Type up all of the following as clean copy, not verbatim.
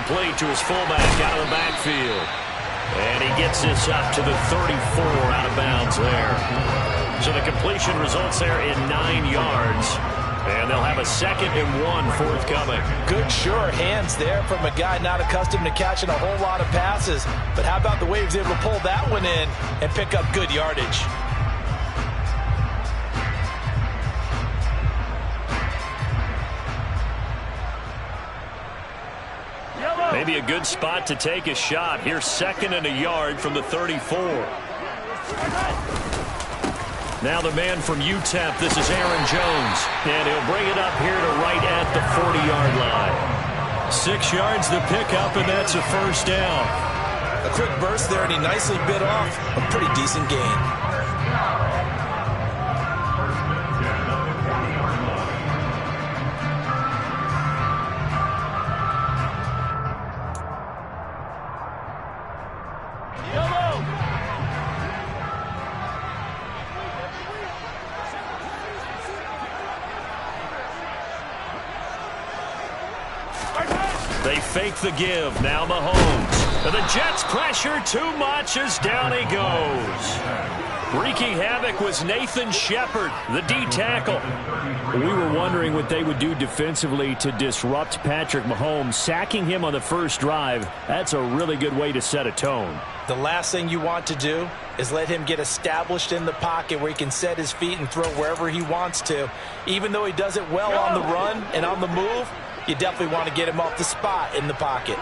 complete to his fullback out of the backfield. And he gets this up to the 34 out of bounds there. So the completion results there in 9 yards. And they'll have a 2nd and 1 forthcoming. Good sure hands there from a guy not accustomed to catching a whole lot of passes. But how about the way he was able to pull that one in and pick up good yardage? Maybe a good spot to take a shot. Here's 2nd and a yard from the 34. Now the man from UTEP, this is Aaron Jones. And he'll bring it up here to right at the 40-yard line. 6 yards the pickup, and that's a first down. A quick burst there, and he nicely bit off a pretty decent gain. They fake the give. Now Mahomes. And the Jets pressure too much as down he goes. Wreaking havoc was Nathan Shepard, the D tackle. We were wondering what they would do defensively to disrupt Patrick Mahomes. Sacking him on the first drive, that's a really good way to set a tone. The last thing you want to do is let him get established in the pocket where he can set his feet and throw wherever he wants to. Even though he does it well on the run and on the move, you definitely want to get him off the spot in the pocket.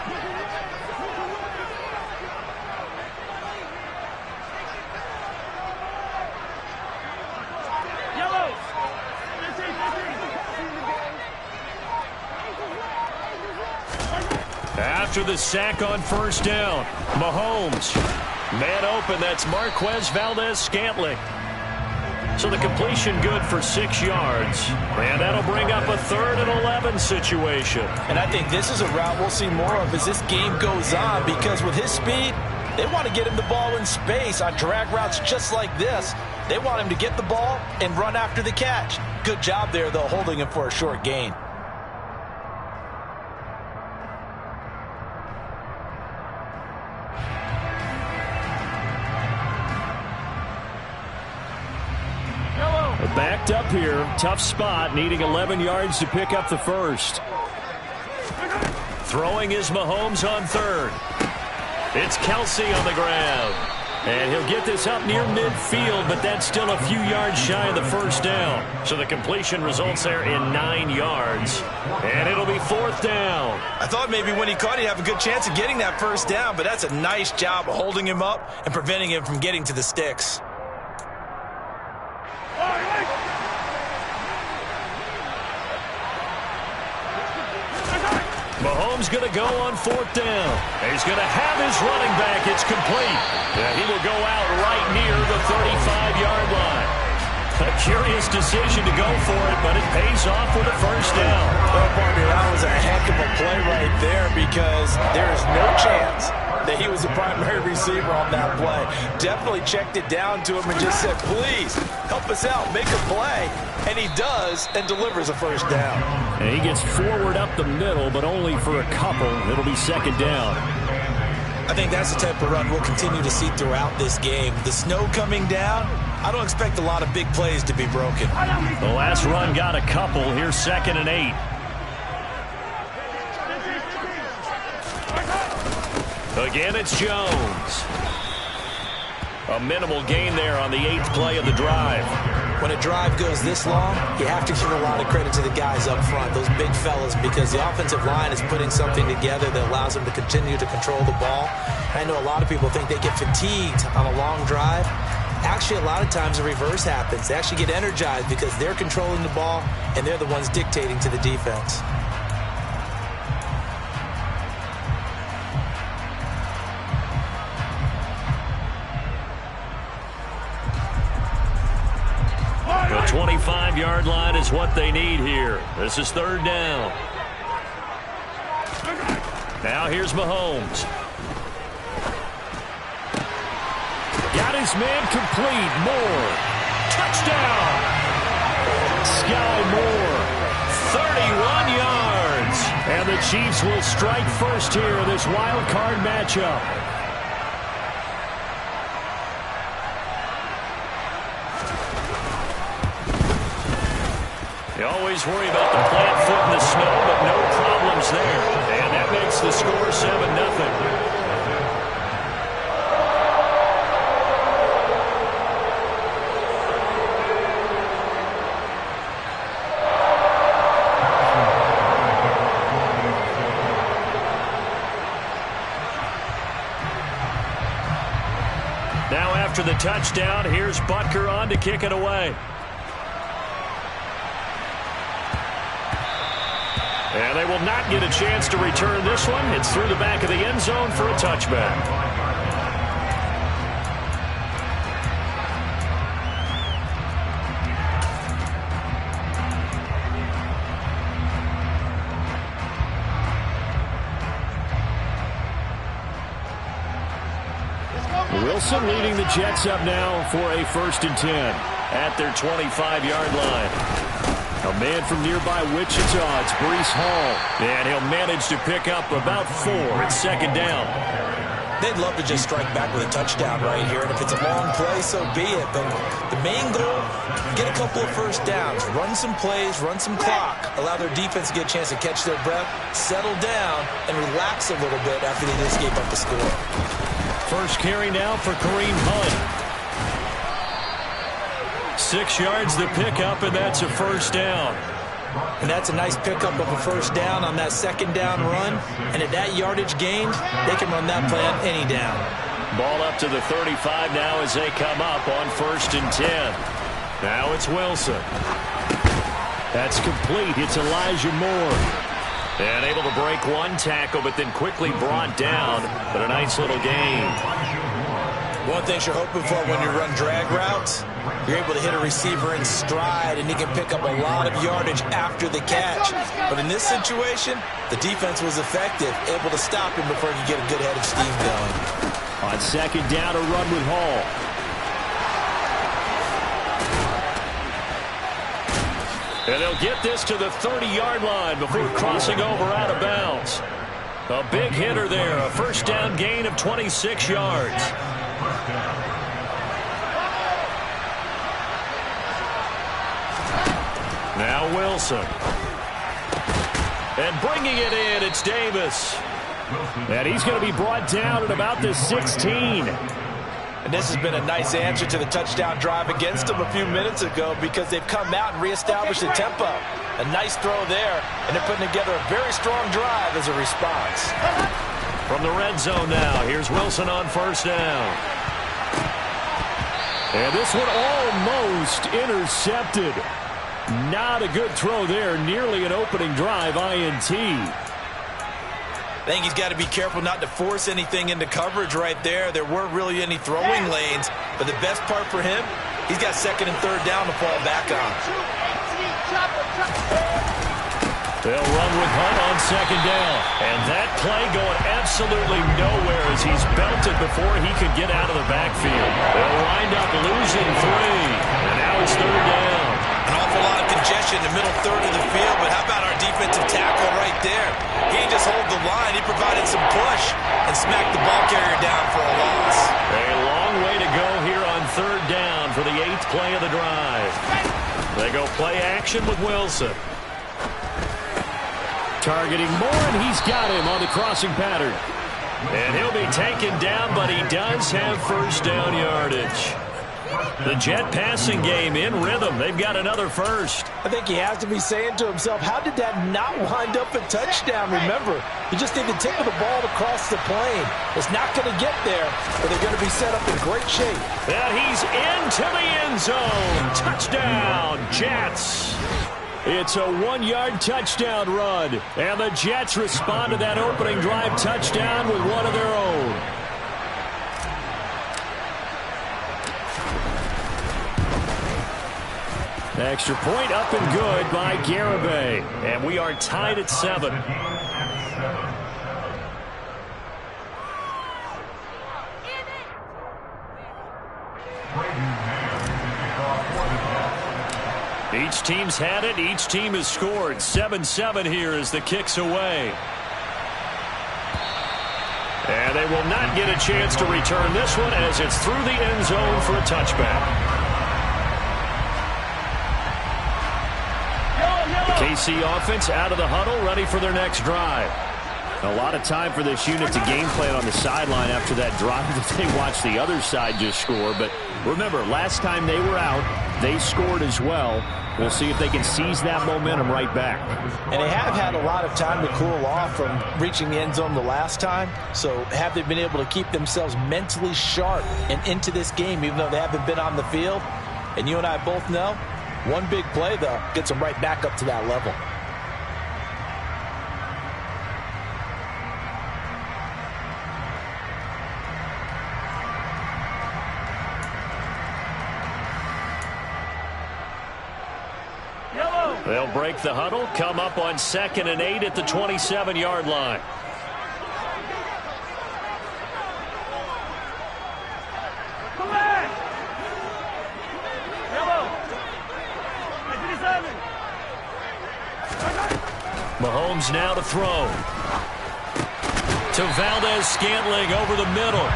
After the sack on first down, Mahomes. Man open, that's Marquez Valdes-Scantling. So the completion good for 6 yards. And that'll bring up a 3rd and 11 situation. And I think this is a route we'll see more of as this game goes on, because with his speed, they want to get him the ball in space on drag routes just like this. They want him to get the ball and run after the catch. Good job there, though, holding him for a short gain. Backed up here, tough spot, needing 11 yards to pick up the first. Throwing is Mahomes on 3rd. It's Kelsey on the ground. And he'll get this up near midfield, but that's still a few yards shy of the first down. So the completion results there in 9 yards. And it'll be 4th down. I thought maybe when he caught, he'd have a good chance of getting that first down, but that's a nice job of holding him up and preventing him from getting to the sticks. Mahomes going to go on 4th down. He's going to have his running back. It's complete. And he will go out right near the 35-yard line. A curious decision to go for it, but it pays off with a first down. Well, partner, that was a heck of a play right there, because there is no chance that he was the primary receiver on that play. Definitely checked it down to him and just said, please, help us out, make a play. And he does, and delivers a first down. And he gets forward up the middle, but only for a couple. It'll be 2nd down. I think that's the type of run we'll continue to see throughout this game. The snow coming down, I don't expect a lot of big plays to be broken. The last run got a couple. Here's 2nd and 8. Again, it's Jones. A minimal gain there on the 8th play of the drive. When a drive goes this long, you have to give a lot of credit to the guys up front, those big fellas, because the offensive line is putting something together that allows them to continue to control the ball. I know a lot of people think they get fatigued on a long drive. Actually, a lot of times the reverse happens. They actually get energized because they're controlling the ball, and they're the ones dictating to the defense. The 25-yard line is what they need here. This is 3rd down. Now here's Mahomes. Got his man complete. Moore. Touchdown. Sky Moore. 31 yards. And the Chiefs will strike first here in this wild card matchup. You always worry about the plant foot in the snow, but no problems there. And that makes the score 7-0. Now after the touchdown, here's Butker on to kick it away. And they will not get a chance to return this one. It's through the back of the end zone for a touchback. Wilson leading the Jets up now for a 1st and 10 at their 25-yard line. A man from nearby Wichita, it's Breece Hall. And he'll manage to pick up about 4. It's 2nd down. They'd love to just strike back with a touchdown right here. And if it's a long play, so be it. But the main goal, get a couple of first downs. Run some plays, run some clock. Allow their defense to get a chance to catch their breath, settle down, and relax a little bit after they just gave up the score. First carry now for Kareem Hunt. 6 yards the pickup, and that's a 1st down. And that's a nice pickup of a 1st down on that 2nd down run. And at that yardage gained, they can run that play on any down. Ball up to the 35 now as they come up on 1st and 10. Now it's Wilson. That's complete. It's Elijah Moore. And able to break one tackle, but then quickly brought down. But a nice little gain. One thing you're hoping for when you run drag routes, you're able to hit a receiver in stride, and he can pick up a lot of yardage after the catch. But in this situation, the defense was effective, able to stop him before he could get a good head of steam going. On 2nd down, a run with Hall. And they'll get this to the 30-yard line before crossing over out of bounds. A big hitter there, a 1st down gain of 26 yards. Now Wilson. And bringing it in, it's Davis. And he's going to be brought down at about the 16. And this has been a nice answer to the touchdown drive against them a few minutes ago because they've come out and reestablished the tempo. A nice throw there, and they're putting together a very strong drive as a response. From the red zone now, here's Wilson on 1st down. And this one almost intercepted. Not a good throw there. Nearly an opening drive INT. I think he's got to be careful not to force anything into coverage right there. There weren't really any throwing lanes. But the best part for him, he's got 2nd and 3rd down to fall back on. They'll run with Hunt on 2nd down. And that play going absolutely nowhere as he's belted before he could get out of the backfield. They'll wind up losing 3. And now it's 3rd down. An awful lot of congestion in the middle third of the field, but how about our defensive tackle right there? He didn't just hold the line, he provided some push and smacked the ball carrier down for a loss. A long way to go here on 3rd down for the 8th play of the drive. They go play action with Wilson. Targeting Moore, and he's got him on the crossing pattern. And he'll be taken down, but he does have 1st down yardage. The Jet passing game in rhythm. They've got another 1st. I think he has to be saying to himself, how did that not wind up a touchdown? Remember, you just need the tip of the ball to cross the plane. It's not going to get there, but they're going to be set up in great shape. And he's into the end zone. Touchdown, Jets. It's a 1-yard touchdown run. And the Jets respond to that opening drive touchdown with one of their own. Extra point up and good by Garibay. And we are tied at 7. Each team's had it. Each team has scored. 7-7 here as the kick's away. And they will not get a chance to return this one as it's through the end zone for a touchback. The KC offense out of the huddle, ready for their next drive. A lot of time for this unit to game plan on the sideline after that drive that they watched the other side just score. But remember, last time they were out, they scored as well. We'll see if they can seize that momentum right back. And they have had a lot of time to cool off from reaching the end zone the last time. So have they been able to keep themselves mentally sharp and into this game, even though they haven't been on the field? And you and I both know, one big play, though, gets them right back up to that level. They'll break the huddle, come up on 2nd and 8 at the 27-yard line. Mahomes now to throw. To Valdez-Scantling over the middle.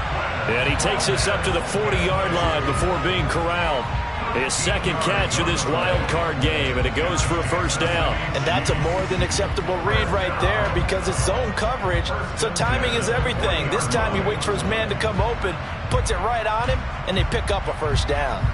And he takes us up to the 40-yard line before being corralled. His second catch of this wild card game, and it goes for a first down. And that's a more than acceptable read right there because it's zone coverage, so timing is everything. This time he waits for his man to come open, puts it right on him, and they pick up a first down.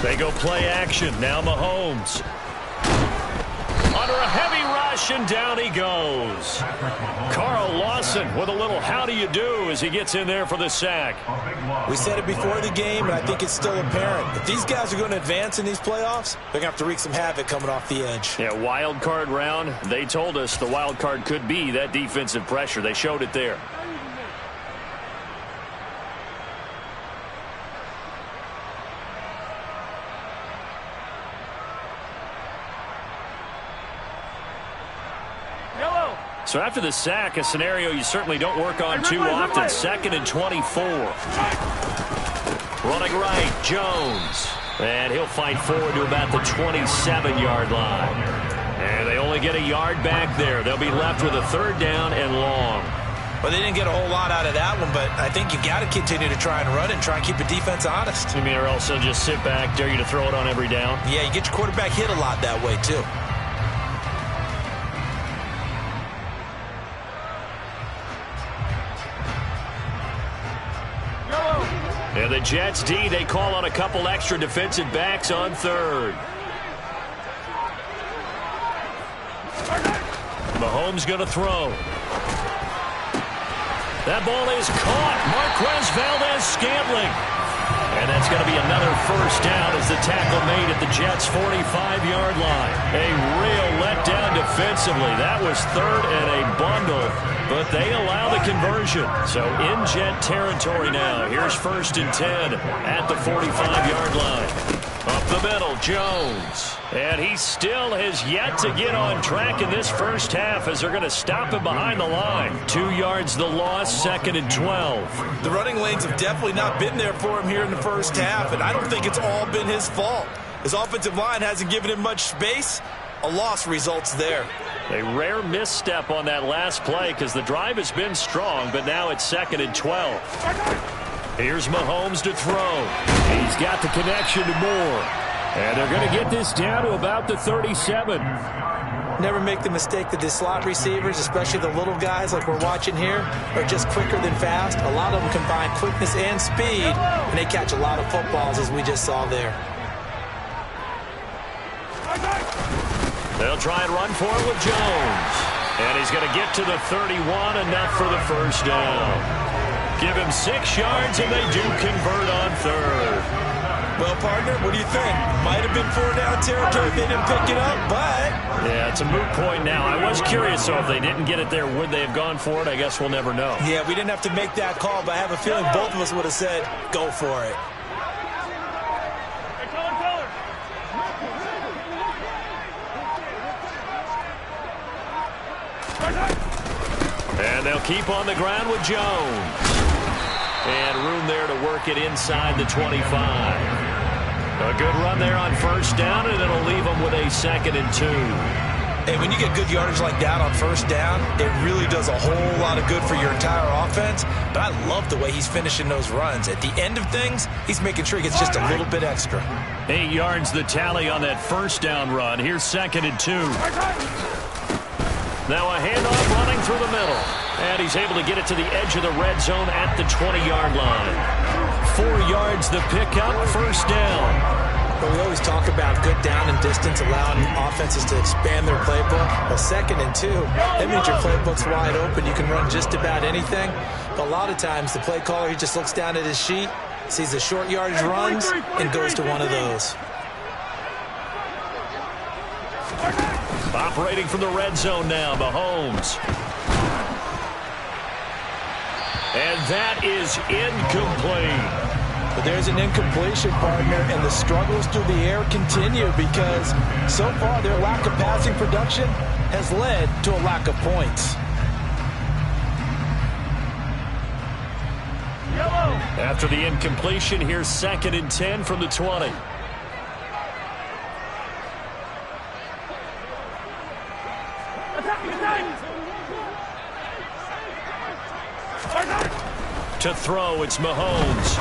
They go play action. Now Mahomes. Under a heavy rush, and down he goes. Carl Lawson with a little how do you do as he gets in there for the sack. We said it before the game, and I think it's still apparent. If these guys are going to advance in these playoffs, they're going to have to wreak some havoc coming off the edge. Yeah, wild card round. They told us the wild card could be that defensive pressure. They showed it there. So after the sack, a scenario you certainly don't work on too often. 2nd and 24. Running right, Jones. And he'll fight forward to about the 27-yard line. And they only get a yard back there. They'll be left with a 3rd down and long. Well, they didn't get a whole lot out of that one, but I think you got to continue to try and run and try and keep the defense honest. You mean or else they'll just sit back, dare you to throw it on every down? Yeah, you get your quarterback hit a lot that way, too. And the Jets D, they call on a couple extra defensive backs on 3rd. Mahomes going to throw. That ball is caught. Marquez Valdez-Scantling. And that's going to be another first down as the tackle made at the Jets' 45-yard line. A real letdown defensively. That was 3rd and a bundle, but they allow the conversion. So in Jet territory now. Here's 1st and 10 at the 45-yard line. Up the middle, Jones. And he still has yet to get on track in this first half as they're going to stop him behind the line. 2 yards the loss, 2nd and 12. The running lanes have definitely not been there for him here in the first half, and I don't think it's all been his fault. His offensive line hasn't given him much space. A loss results there. A rare misstep on that last play because the drive has been strong, but now it's 2nd and 12. Here's Mahomes to throw. He's got the connection to Moore. And they're going to get this down to about the 37. Never make the mistake that the slot receivers, especially the little guys like we're watching here, are just quicker than fast. A lot of them combine quickness and speed, and they catch a lot of footballs, as we just saw there. They'll try and run for it with Jones. And he's going to get to the 31, enough for the first down. Give him 6 yards, and they do convert on 3rd. Well, partner, what do you think? Might have been 4-down territory if they didn't pick it up, but... Yeah, it's a moot point now. I was curious, so if they didn't get it there, would they have gone for it? I guess we'll never know. Yeah, we didn't have to make that call, but I have a feeling both of us would have said, go for it. they'll keep on the ground with Jones. And room there to work it inside the 25. A good run there on first down, and it'll leave them with a 2nd and 2. Hey, when you get good yardage like that on first down, it really does a whole lot of good for your entire offense. But I love the way he's finishing those runs. At the end of things, he's making sure he gets just a little bit extra. 8 yards the tally on that first down run. Here's 2nd and 2. Now a handoff running through the middle. And he's able to get it to the edge of the red zone at the 20-yard line. 4 yards the pickup, first down. But we always talk about good down and distance, allowing offenses to expand their playbook. Well, 2nd and 2, that means your playbook's wide open. You can run just about anything. But a lot of times, the play caller, he just looks down at his sheet, sees the short yardage runs, and goes to one of those. Operating from the red zone now, Mahomes. And that is incomplete. But there's an incompletion, partner, and the struggles through the air continue because so far their lack of passing production has led to a lack of points. After the incompletion, here's 2nd and 10 from the 20. To throw, it's Mahomes.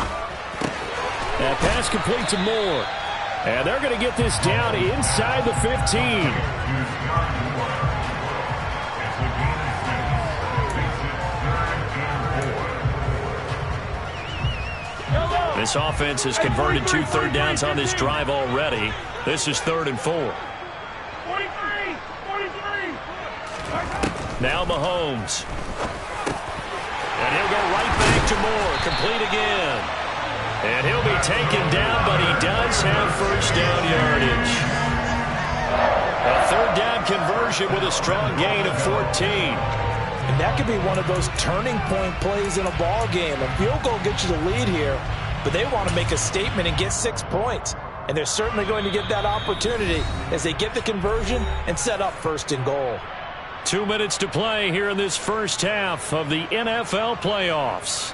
That pass complete to Moore. And they're going to get this down inside the 15. This offense has converted 2 third downs on this drive already. This is 3rd and 4. Now Mahomes. And he'll go right back to Moore. Complete again. And he'll be taken down, but he does have first down yardage. A 3rd down conversion with a strong gain of 14. And that could be one of those turning point plays in a ball game. A field goal gets you the lead here, but they want to make a statement and get 6 points. And they're certainly going to get that opportunity as they get the conversion and set up 1st and goal. 2 minutes to play here in this first half of the NFL playoffs.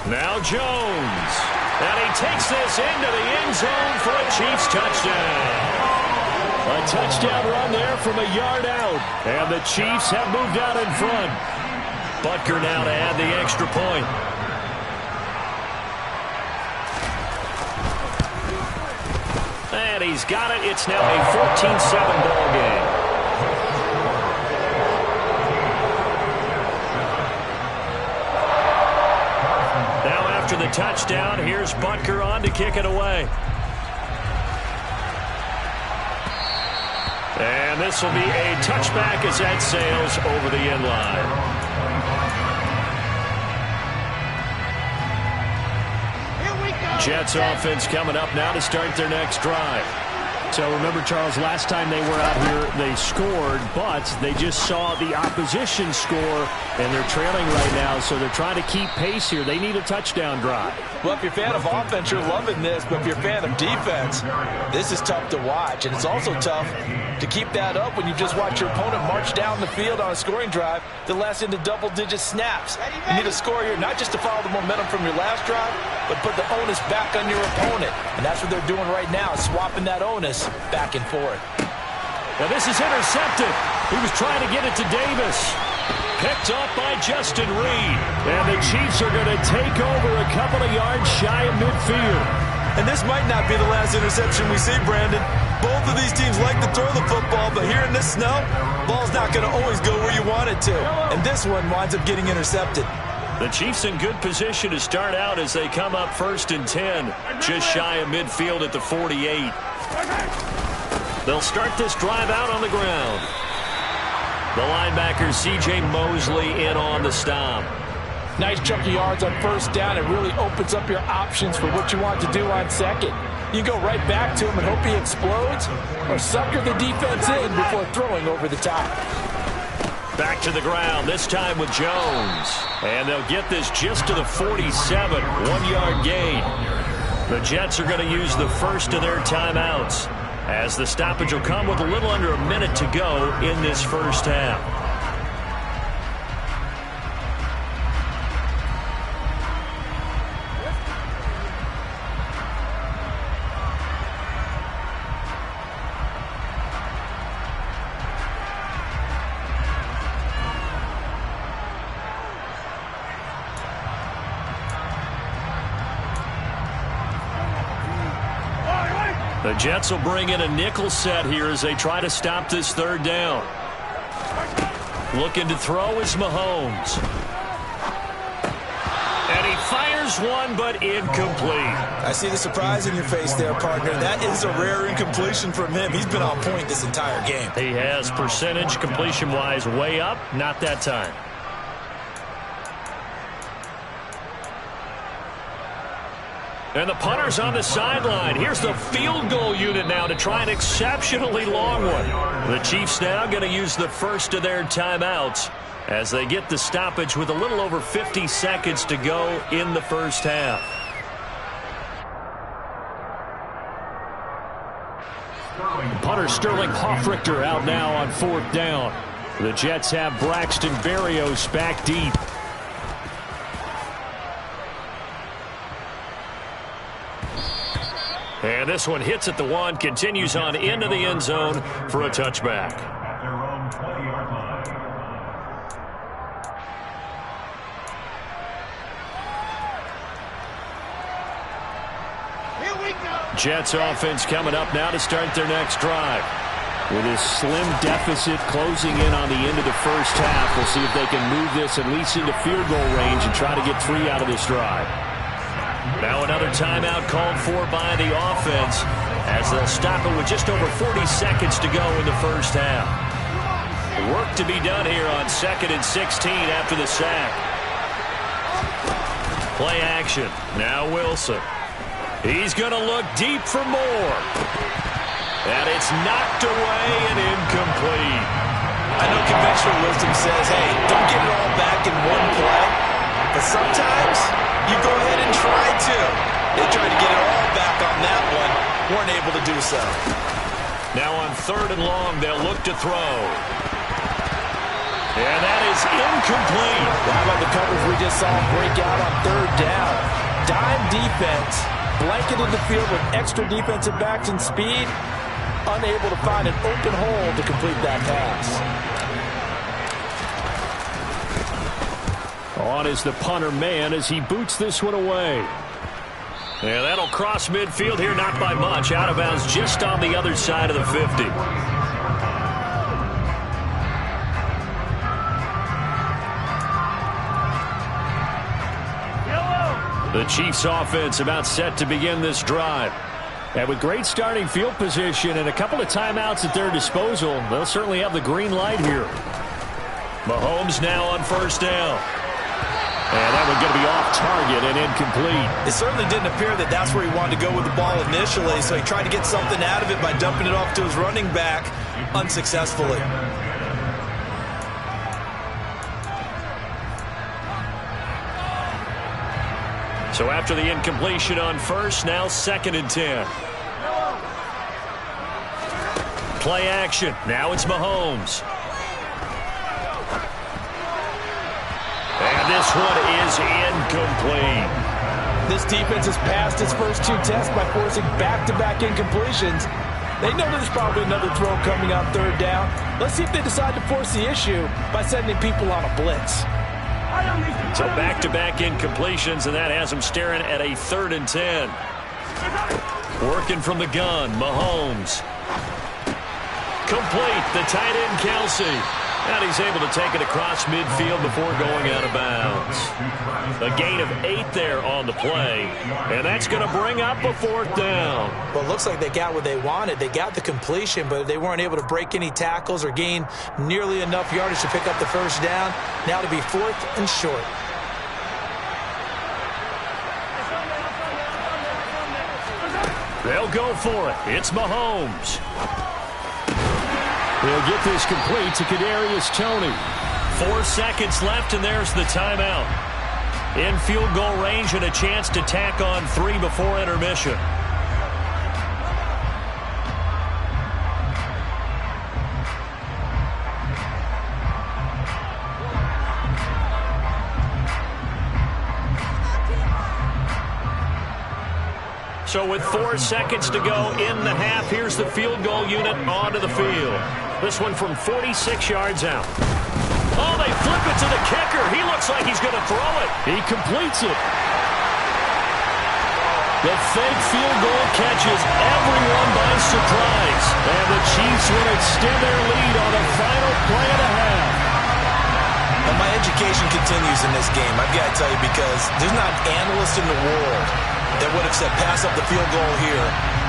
Now Jones. And he takes this into the end zone for a Chiefs touchdown. A touchdown run there from a yard out. And the Chiefs have moved out in front. Butker now to add the extra point. And he's got it. It's now a 14-7 ball game. After the touchdown, here's Butker on to kick it away. And this will be a touchback as that sails over the end line. Jets offense coming up now to start their next drive. So remember, Charles, last time they were out here, they scored, but they just saw the opposition score, and they're trailing right now, so they're trying to keep pace here. They need a touchdown drive. Well, if you're a fan of offense, you're loving this, but if you're a fan of defense, this is tough to watch, and it's also tough to keep that up when you just watch your opponent march down the field on a scoring drive that lasts into double-digit snaps. You need a score here, not just to follow the momentum from your last drive, but put the onus back on your opponent, and that's what they're doing right now, swapping that onus back and forth. Now this is intercepted. He was trying to get it to Davis. Picked up by Justin Reed. And the Chiefs are going to take over a couple of yards shy of midfield. And this might not be the last interception we see, Brandon. Both of these teams like to throw the football, but here in this snow, ball's not going to always go where you want it to. And this one winds up getting intercepted. The Chiefs in good position to start out as they come up 1st and 10, just shy of midfield at the 48. They'll start this drive out on the ground. The linebacker, C.J. Mosley, in on the stop. Nice chunk of yards on first down. It really opens up your options for what you want to do on second. You go right back to him and hope he explodes, or sucker the defense in before throwing over the top. Back to the ground, this time with Jones. And they'll get this just to the 47, 1-yard gain. The Jets are going to use the first of their timeouts, as the stoppage will come with a little under a minute to go in this first half. The Jets will bring in a nickel set here as they try to stop this third down. Looking to throw is Mahomes. And he fires one, but incomplete. I see the surprise in your face there, partner. That is a rare incompletion from him. He's been on point this entire game. He has percentage completion-wise way up, not that time. And the punter's on the sideline. Here's the field goal unit now to try an exceptionally long one. The Chiefs now going to use the first of their timeouts as they get the stoppage with a little over 50 seconds to go in the first half. Punter Sterling Hoffrichter out now on fourth down. The Jets have Braxton Berrios back deep. And this one hits at the one, continues on into the end zone for a touchback. Here we go. Jets offense coming up now to start their next drive. With his slim deficit closing in on the end of the first half, we'll see if they can move this at least into field goal range and try to get 3 out of this drive. Now another timeout called for by the offense as they'll stop it with just over 40 seconds to go in the first half. Work to be done here on 2nd and 16 after the sack. Play action. Now Wilson. He's going to look deep for more. And it's knocked away and incomplete. I know conventional wisdom says, hey, don't get it all back in one play. But sometimes you go ahead and try to. They tried to get it all back on that one. Weren't able to do so. Now on 3rd and long, they'll look to throw. And that is incomplete. How about the coverage we just saw break out on 3rd down? Dime defense, blanketed the field with extra defensive backs and speed. Unable to find an open hole to complete that pass. On is the punter man as he boots this one away. Yeah, that'll cross midfield here, not by much. Out of bounds just on the other side of the 50. The Chiefs offense about set to begin this drive. And with great starting field position and a couple of timeouts at their disposal, they'll certainly have the green light here. Mahomes now on 1st down. And that one's going to be off target and incomplete. It certainly didn't appear that that's where he wanted to go with the ball initially, so he tried to get something out of it by dumping it off to his running back unsuccessfully. So after the incompletion on 1st, now 2nd and 10. Play action. Now it's Mahomes. And this one is incomplete. This defense has passed its first 2 tests by forcing back-to-back incompletions. They know there's probably another throw coming on 3rd down. Let's see if they decide to force the issue by sending people on a blitz. So back-to-back incompletions, and that has them staring at a 3rd and 10. Working from the gun, Mahomes. Complete, the tight end, Kelsey. And he's able to take it across midfield before going out of bounds. A gain of 8 there on the play. And that's going to bring up a 4th down. Well, it looks like they got what they wanted. They got the completion, but they weren't able to break any tackles or gain nearly enough yardage to pick up the 1st down. Now to be 4th and short. They'll go for it. It's Mahomes. He'll get this complete to Kadarius Toney. 4 seconds left, and there's the timeout. in field goal range and a chance to tack on 3 before intermission. So with 4 seconds to go in the half, here's the field goal unit onto the field. This one from 46 yards out. Oh, they flip it to the kicker. He looks like he's going to throw it. He completes it. The fake field goal catches everyone by surprise. And the Chiefs will extend their lead on the final play of the half. Well, my education continues in this game, I've got to tell you, because there's not an analyst in the world that would have said pass up the field goal here,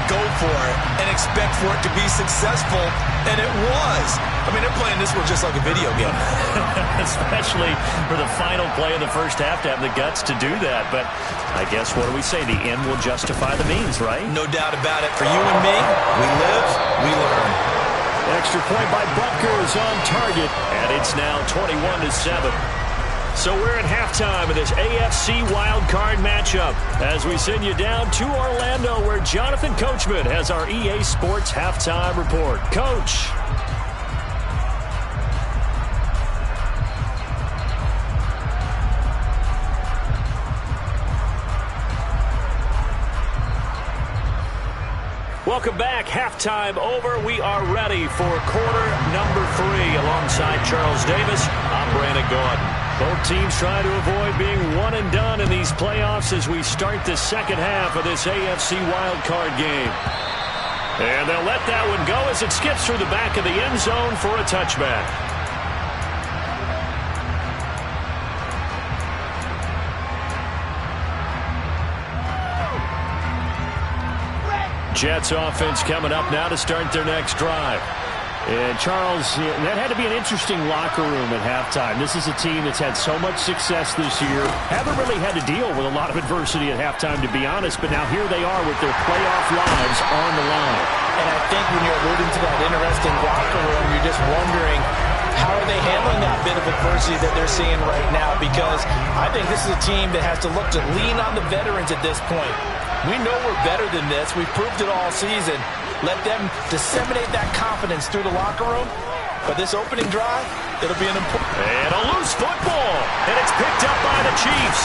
go for it, and expect for it to be successful, and it was. I mean, they're playing this one just like a video game. Especially for the final play of the first half to have the guts to do that. But I guess, what do we say? The end will justify the means, right? No doubt about it. For you and me, we live, we learn. Extra point by Butker is on target, and it's now 21-7. So we're at halftime of this AFC wildcard matchup as we send you down to Orlando, where Jonathan Coachman has our EA Sports halftime report. Coach. Welcome back. Halftime over. We are ready for quarter number 3 alongside Charles Davis. I'm Brandon Gaudin. Both teams trying to avoid being one and done in these playoffs as we start the second half of this AFC wildcard game. And they'll let that one go as it skips through the back of the end zone for a touchback. Jets offense coming up now to start their next drive. And Charles, that had to be an interesting locker room at halftime. This is a team that's had so much success this year. Haven't really had to deal with a lot of adversity at halftime, to be honest. But now here they are with their playoff lives on the line. And I think when you're alluding to that interesting locker room, you're just wondering, how are they handling that bit of adversity that they're seeing right now? Because I think this is a team that has to look to lean on the veterans at this point. We know we're better than this. We've proved it all season. Let them disseminate that confidence through the locker room. But this opening drive, it'll be an important... And a loose football. And it's picked up by the Chiefs.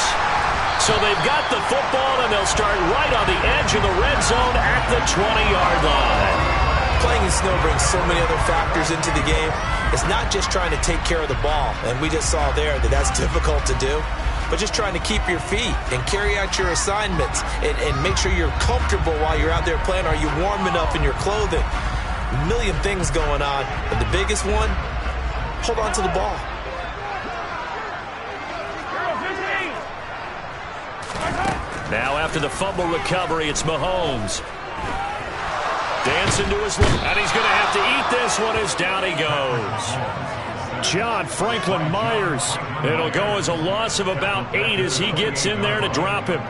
So they've got the football, and they'll start right on the edge of the red zone at the 20-yard line. Playing in snow brings so many other factors into the game. It's not just trying to take care of the ball. And we just saw there that that's difficult to do. But just trying to keep your feet and carry out your assignments and make sure you're comfortable while you're out there playing. Are you warm enough in your clothing? A million things going on. But the biggest one, hold on to the ball. Now after the fumble recovery, it's Mahomes. Dancing to his left, and he's going to have to eat this one as down he goes. John Franklin Myers. It'll go as a loss of about 8 as he gets in there to drop him.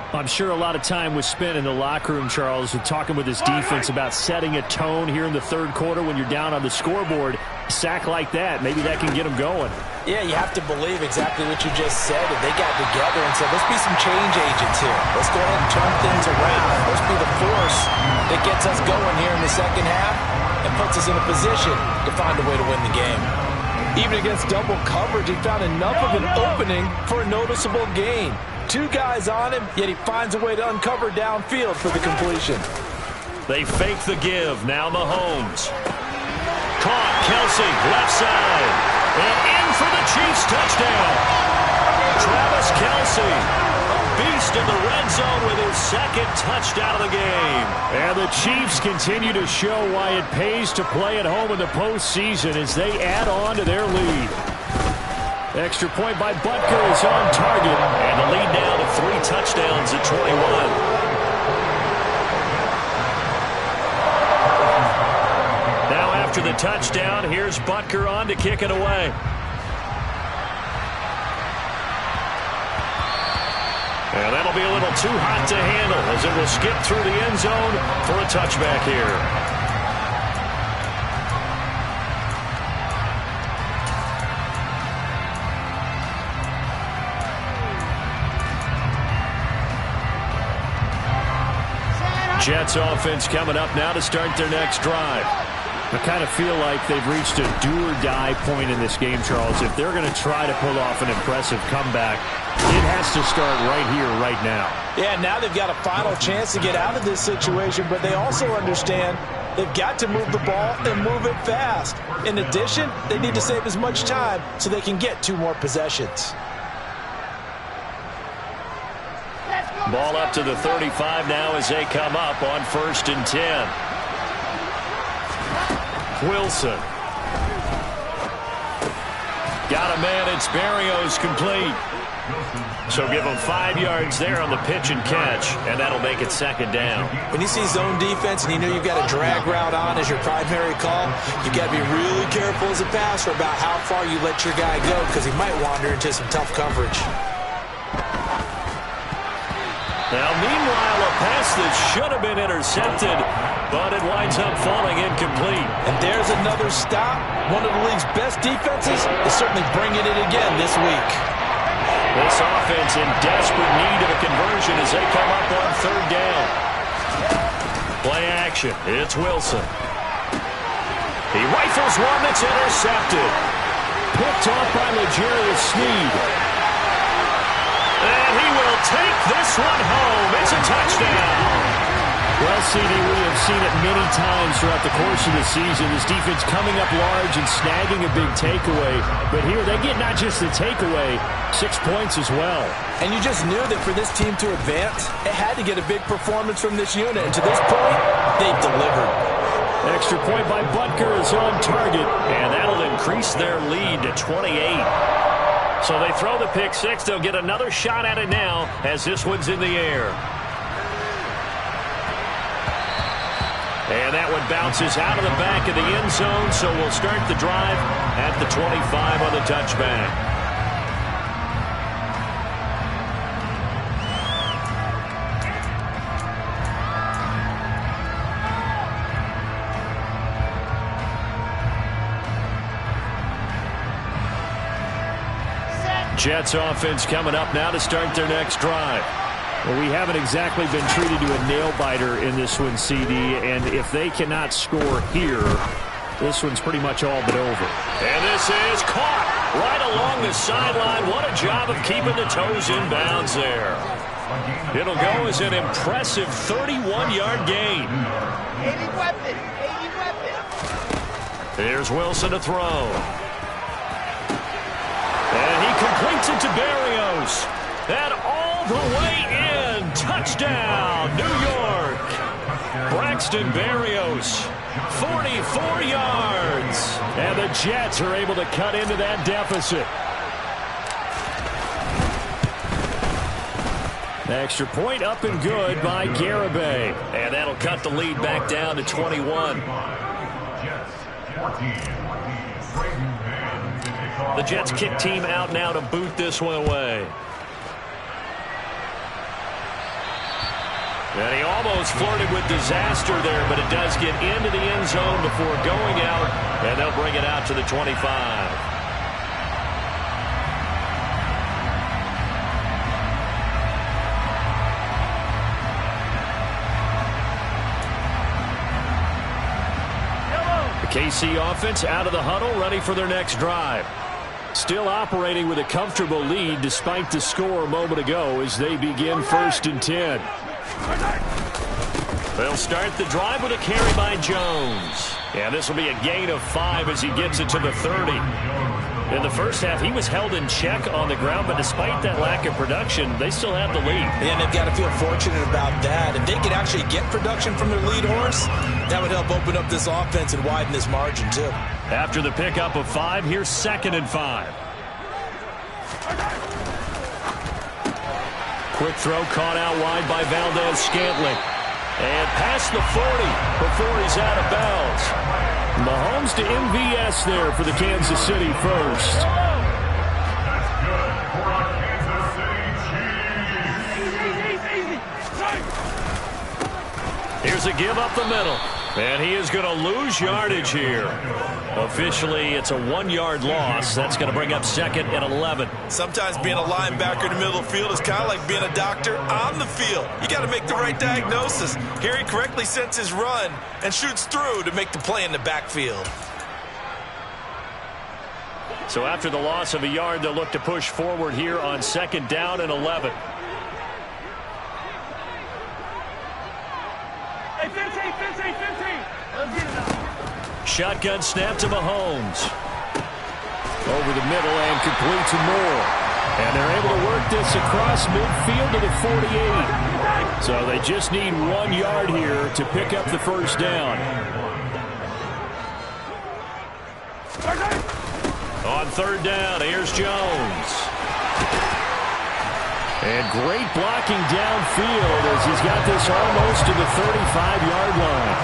I'm sure a lot of time was spent in the locker room, Charles, with talking with his defense about setting a tone here in the third quarter when you're down on the scoreboard. A sack like that, maybe that can get them going. Yeah, you have to believe exactly what you just said. And they got together and said, let's be some change agents here. Let's go ahead and turn things around. Let's be the force that gets us going here in the second half and puts us in a position to find a way to win the game. Even against double coverage, he found enough of an opening for a noticeable gain. 2 guys on him, yet he finds a way to uncover downfield for the completion. They fake the give. Now Mahomes. Caught. Kelsey, left side. And in for the Chiefs touchdown. Travis Kelsey, a beast in the red zone with his second touchdown of the game. And the Chiefs continue to show why it pays to play at home in the postseason as they add on to their lead. Extra point by Butker is on target. And the lead now to 3 touchdowns at 21. Now after the touchdown, here's Butker on to kick it away. And that'll be a little too hot to handle as it will skip through the end zone for a touchback here. Jets offense coming up now to start their next drive. I kind of feel like they've reached a do-or-die point in this game, Charles. If they're going to try to pull off an impressive comeback, it has to start right here, right now. Yeah, now they've got a final chance to get out of this situation, but they also understand they've got to move the ball and move it fast. In addition, they need to save as much time so they can get 2 more possessions. Ball up to the 35 now as they come up on 1st and 10. Wilson. Got a man. It's Berrios complete. So give him 5 yards there on the pitch and catch, and that'll make it 2nd down. When you see zone defense and you know you've got a drag route on as your primary call, you've got to be really careful as a passer about how far you let your guy go because he might wander into some tough coverage. Now, meanwhile, a pass that should have been intercepted, but it winds up falling incomplete. And there's another stop. One of the league's best defenses is certainly bringing it again this week. This offense in desperate need of a conversion as they come up on 3rd down. Play action. It's Wilson. He rifles one that's intercepted. Picked off by L'Jarius Sneed. And he will take this one home. It's a touchdown. Well, CD, we have seen it many times throughout the course of the season. This defense coming up large and snagging a big takeaway. But here they get not just the takeaway, 6 points as well. And you just knew that for this team to advance, it had to get a big performance from this unit. And to this point, they've delivered. Extra point by Butker is on target. And that'll increase their lead to 28. So they throw the pick 6. They'll get another shot at it now as this one's in the air. And that one bounces out of the back of the end zone, so we'll start the drive at the 25 on the touchback. Jets offense coming up now to start their next drive. Well, we haven't exactly been treated to a nail-biter in this one, CD, and if they cannot score here, this one's pretty much all but over. And this is caught right along the sideline. What a job of keeping the toes in bounds there. It'll go as an impressive 31-yard gain. 80 weapon. Here's Wilson to throw. And he completes it to Berrios. And all the way in. Touchdown, New York. Braxton Berrios, 44 yards. And the Jets are able to cut into that deficit. Extra point up and good by Garibay. And that'll cut the lead back down to 21. The Jets kick team out now to boot this one away. And he almost flirted with disaster there, but it does get into the end zone before going out, and they'll bring it out to the 25. The KC offense out of the huddle, ready for their next drive. Still operating with a comfortable lead despite the score a moment ago as they begin 1st and 10. They'll start the drive with a carry by Jones. Yeah, this will be a gain of 5 as he gets it to the 30. In the first half, he was held in check on the ground, but despite that lack of production, they still have the lead. And they've got to feel fortunate about that. If they could actually get production from their lead horse, that would help open up this offense and widen this margin, too. After the pickup of 5, here's 2nd and 5. Quick throw caught out wide by Valdez-Scantling. And past the 40 before he's out of bounds. Mahomes to MVS there for the Kansas City first. Here's a give up the middle. And he is going to lose yardage here. Officially, it's a 1-yard loss. That's going to bring up 2nd and 11. Sometimes being a linebacker in the middle of the field is kind of like being a doctor on the field. You got to make the right diagnosis. Here he correctly sets his run and shoots through to make the play in the backfield. So after the loss of a yard, they'll look to push forward here on 2nd down and 11. Shotgun snap to Mahomes. Over the middle and complete to Moore. And they're able to work this across midfield to the 48. So they just need 1 yard here to pick up the first down. On 3rd down, here's Jones. And great blocking downfield as he's got this almost to the 35-yard line.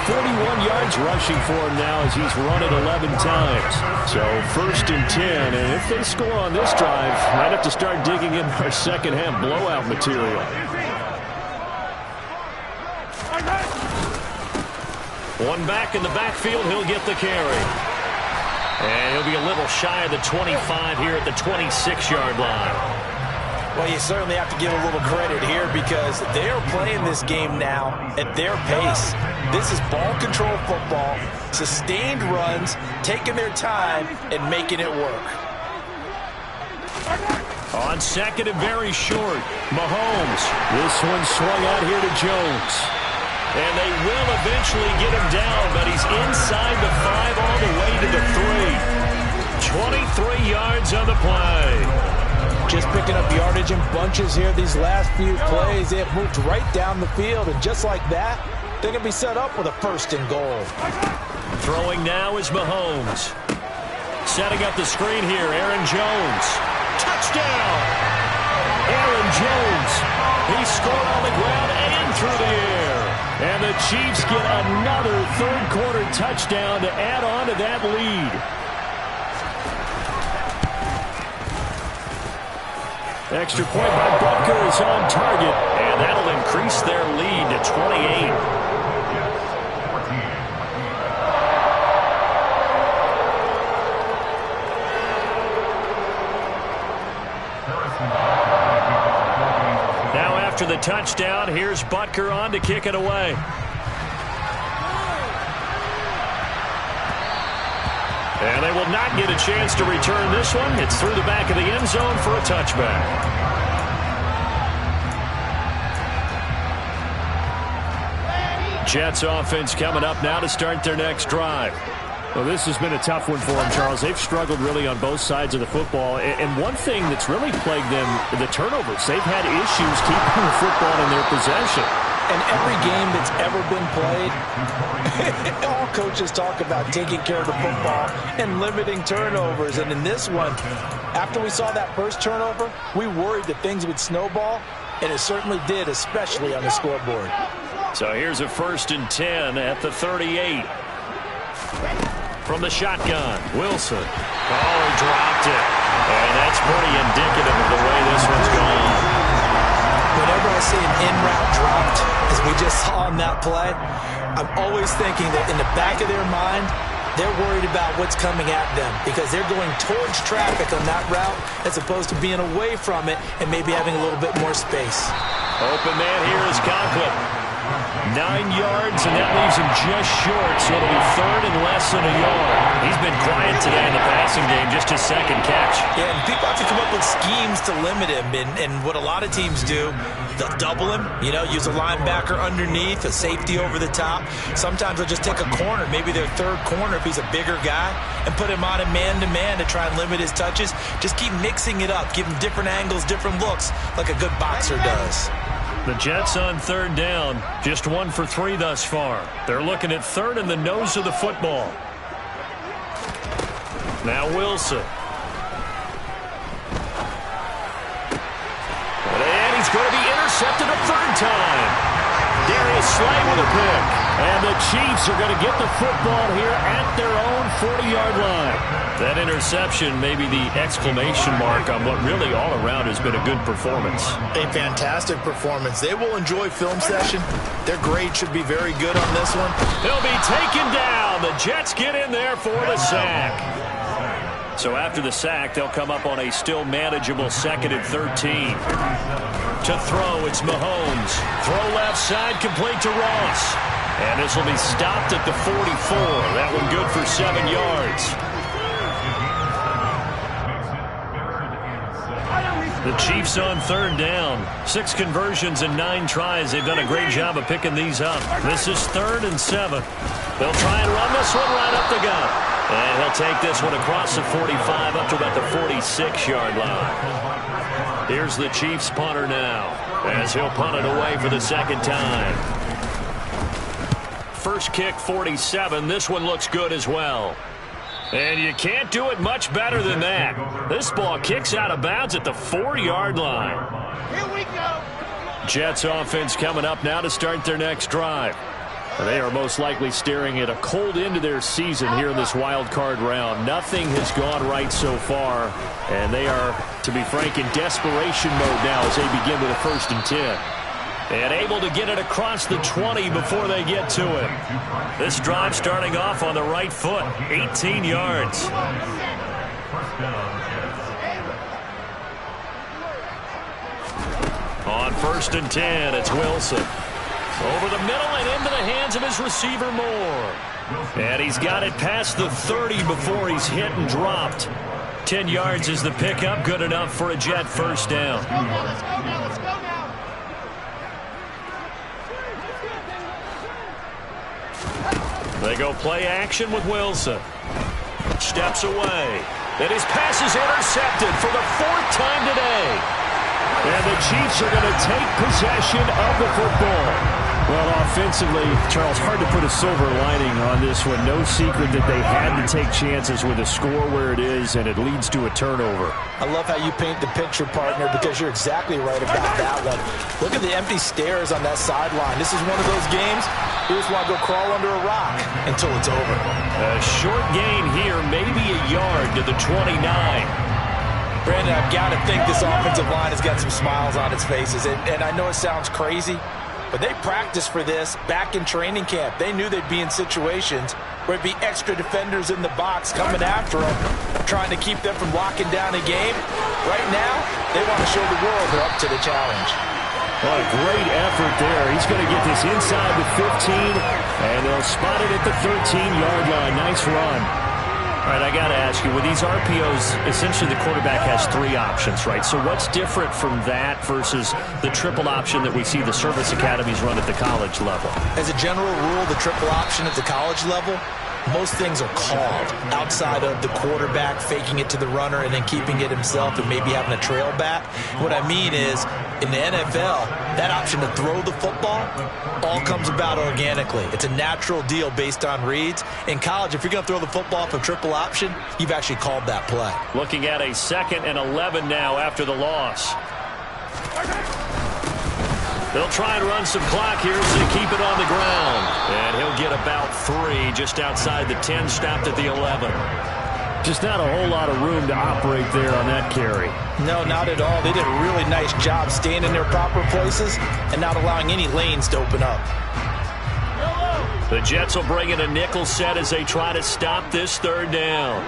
41 yards rushing for him now as he's run it 11 times. So 1st and 10, and if they score on this drive, might have to start digging in our second-half blowout material. One back in the backfield, he'll get the carry. And he'll be a little shy of the 25 here at the 26-yard line. Well, you certainly have to give a little credit here because they are playing this game now at their pace. This is ball control football, sustained runs, taking their time and making it work. On 2nd and very short, Mahomes. This one swung out here to Jones. And they will eventually get him down, but he's inside the 5 all the way to the 3. 23 yards on the play. Just picking up yardage in bunches here these last few plays. They have moved right down the field, and just like that, they're going to be set up with a 1st and goal. Throwing now is Mahomes. Setting up the screen here, Aaron Jones. Touchdown! Aaron Jones. He scored on the ground and through the air. And the Chiefs get another 3rd-quarter touchdown to add on to that lead. Extra point by Butker is on target, and that'll increase their lead to 28. Now after the touchdown, here's Butker on to kick it away. And they will not get a chance to return this one. It's through the back of the end zone for a touchback. Jets offense coming up now to start their next drive. Well, this has been a tough one for them, Charles. They've struggled really on both sides of the football. And one thing that's really plagued them, the turnovers. They've had issues keeping the football in their possession. And every game that's ever been played, all coaches talk about taking care of the football and limiting turnovers. And in this one, after we saw that first turnover, we worried that things would snowball, and it certainly did, especially on the scoreboard. So here's a 1st and 10 at the 38. From the shotgun, Wilson. Oh, he dropped it. And that's pretty indicative of the way this one's gone. Whenever I see an in-route dropped, as we just saw on that play, I'm always thinking that in the back of their mind, they're worried about what's coming at them because they're going towards traffic on that route as opposed to being away from it and maybe having a little bit more space. Open man here is Conklin. 9 yards, and that leaves him just short, so it'll be 3rd and less than a yard. He's been quiet today in the passing game, just his 2nd catch. Yeah, and people have to come up with schemes to limit him, and what a lot of teams do, they'll double him, use a linebacker underneath, a safety over the top. Sometimes they'll just take a corner, maybe their 3rd corner if he's a bigger guy, and put him on a man-to-man to try and limit his touches. Just keep mixing it up, give him different angles, different looks, like a good boxer does. The Jets on 3rd down, just 1 for 3 thus far. They're looking at 3rd in the nose of the football. Now Wilson. And he's going to be intercepted a 3rd time. Darius Slay with a pick. And the Chiefs are going to get the football here at their own 40-yard line. That interception may be the exclamation mark on what really all around has been a good performance. A fantastic performance. They will enjoy film session. Their grade should be very good on this one. He'll be taken down. The Jets get in there for the sack. So after the sack, they'll come up on a still manageable 2nd and 13. To throw, it's Mahomes. Throw left side, complete to Ross. And this will be stopped at the 44. That one good for 7 yards. The Chiefs on 3rd down. 6 conversions and 9 tries. They've done a great job of picking these up. This is 3rd and 7. They'll try and run this one right up the gut. And he'll take this one across the 45 up to about the 46-yard line. Here's the Chiefs punter now as he'll punt it away for the 2nd time. First kick, 47. This one looks good as well. And you can't do it much better than that. This ball kicks out of bounds at the 4-yard line. Here we go. Jets offense coming up now to start their next drive. They are most likely staring at a cold end to their season here in this wild card round. Nothing has gone right so far, and they are, to be frank, in desperation mode now as they begin with a 1st and 10. And able to get it across the 20 before they get to it. This drive starting off on the right foot, 18 yards. On 1st and 10, it's Wilson. Over the middle and into the hands of his receiver Moore. And he's got it past the 30 before he's hit and dropped. 10 yards is the pickup, good enough for a Jet 1st down. Let's go now, let's go now, let's go now. They go play action with Wilson. Steps away. And his pass is intercepted for the 4th time today. And the Chiefs are going to take possession of the football. Well, offensively, Charles, hard to put a silver lining on this one. No secret that they had to take chances with a score where it is, and it leads to a turnover. I love how you paint the picture, partner, because you're exactly right about that one. Look at the empty stares on that sideline. This is one of those games you just want to go crawl under a rock until it's over. A short gain here, maybe a yard to the 29. Brandon, I've got to think this offensive line has got some smiles on its faces. And I know it sounds crazy, but they practiced for this back in training camp. They knew they'd be in situations where it'd be extra defenders in the box coming after them, trying to keep them from locking down a game. Right now, they want to show the world they're up to the challenge. What a great effort there. He's going to get this inside the 15, and they'll spot it at the 13-yard line. Nice run. All right, I got to ask you, with these RPOs, essentially the quarterback has 3 options, right? So what's different from that versus the triple option that we see the service academies run at the college level? As a general rule, the triple option at the college level, most things are called outside of the quarterback faking it to the runner and then keeping it himself and maybe having a trail back. What I mean is, in the NFL, that option to throw the football all comes about organically. It's a natural deal based on reads. In college, if you're going to throw the football for triple option, you've actually called that play. Looking at a 2nd and 11 now after the loss. They'll try and run some clock here so they keep it on the ground. And he'll get about 3 just outside the 10, stopped at the 11. Just not a whole lot of room to operate there on that carry. No, not at all. They did a really nice job staying in their proper places and not allowing any lanes to open up. The Jets will bring in a nickel set as they try to stop this 3rd down.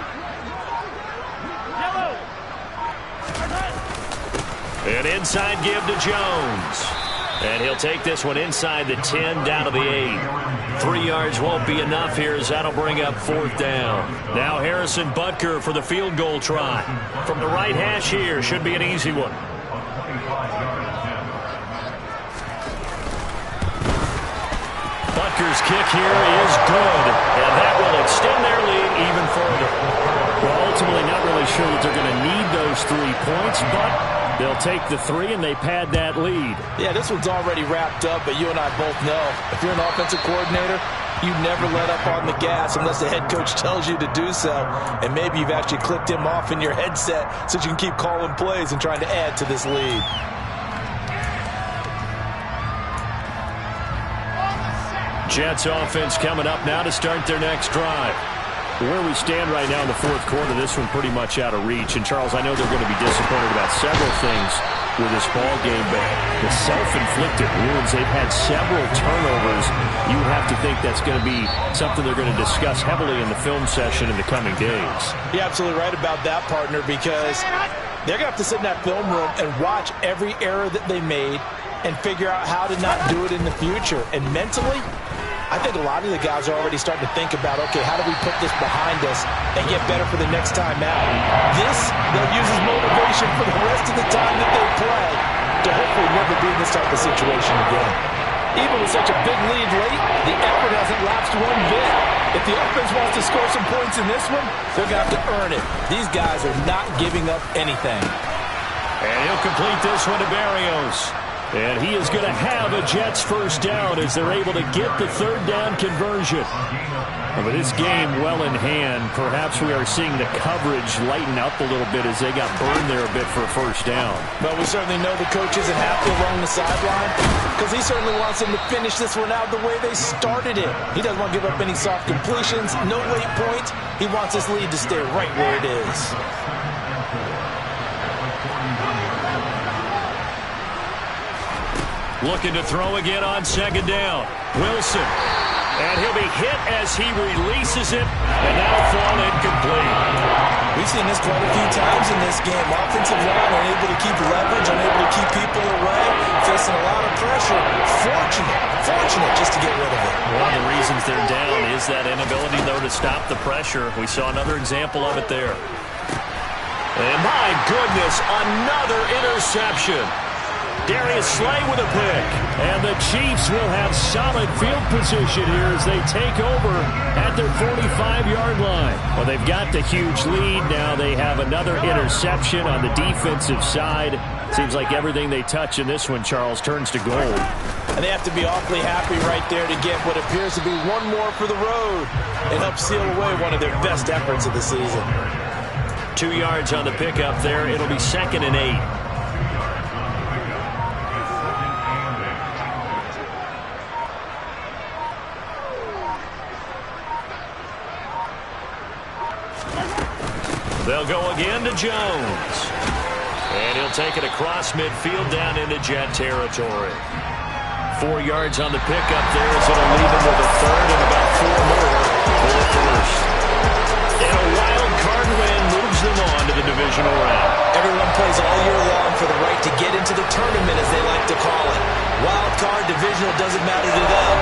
An inside give to Jones. And he'll take this one inside the 10 down to the 8. 3 yards won't be enough here as that'll bring up 4th down. Now Harrison Butker for the field goal try. From the right hash here, should be an easy one. Butker's kick here is good. And that will extend their lead even further. Well, ultimately not really sure that they're going to need those 3 points, but they'll take the 3 and they pad that lead. Yeah, this one's already wrapped up, but you and I both know if you're an offensive coordinator, you never let up on the gas unless the head coach tells you to do so. And maybe you've actually clicked him off in your headset so you can keep calling plays and trying to add to this lead. Jets offense coming up now to start their next drive. Where we stand right now in the fourth quarter, this one pretty much out of reach. And, Charles, I know they're going to be disappointed about several things with this ball game, but the self-inflicted wounds, they've had several turnovers. You have to think that's going to be something they're going to discuss heavily in the film session in the coming days. You're absolutely right about that, partner, because they're going to have to sit in that film room and watch every error that they made and figure out how to not do it in the future. And mentally, I think a lot of the guys are already starting to think about, okay, how do we put this behind us and get better for the next time out? This, they'll use as motivation for the rest of the time that they play to hopefully never be in this type of situation again. Even with such a big lead late, the effort hasn't lapsed one bit. If the offense wants to score some points in this one, they're going to have to earn it. These guys are not giving up anything. And he'll complete this one to Berrios. And he is going to have a Jets first down as they're able to get the third down conversion. But this game well in hand. Perhaps we are seeing the coverage lighten up a little bit as they got burned there a bit for a first down. But we certainly know the coach isn't happy along the sideline because he certainly wants them to finish this one out the way they started it. He doesn't want to give up any soft completions, no late points. He wants this lead to stay right where it is. Looking to throw again on second down. Wilson. And he'll be hit as he releases it. And that'll fall incomplete. We've seen this quite a few times in this game. Offensive line unable to keep leverage, unable to keep people away, facing a lot of pressure. Fortunate just to get rid of it. One of the reasons they're down is that inability, though, to stop the pressure. We saw another example of it there. And my goodness, another interception. Darius Slay with a pick. And the Chiefs will have solid field position here as they take over at their 45-yard line. Well, they've got the huge lead. Now they have another interception on the defensive side. Seems like everything they touch in this one, Charles, turns to gold. And they have to be awfully happy right there to get what appears to be one more for the road and help seal away one of their best efforts of the season. 2 yards on the pickup there. It'll be 2nd and 8. They'll go again to Jones. And he'll take it across midfield down into Jet territory. 4 yards on the pickup there as it'll leave him with a third and about 4 more for the first. And a wild card win moves them on to the divisional round. Everyone plays all year long for the right to get into the tournament, as they like to call it. Wild card, divisional, doesn't matter to them.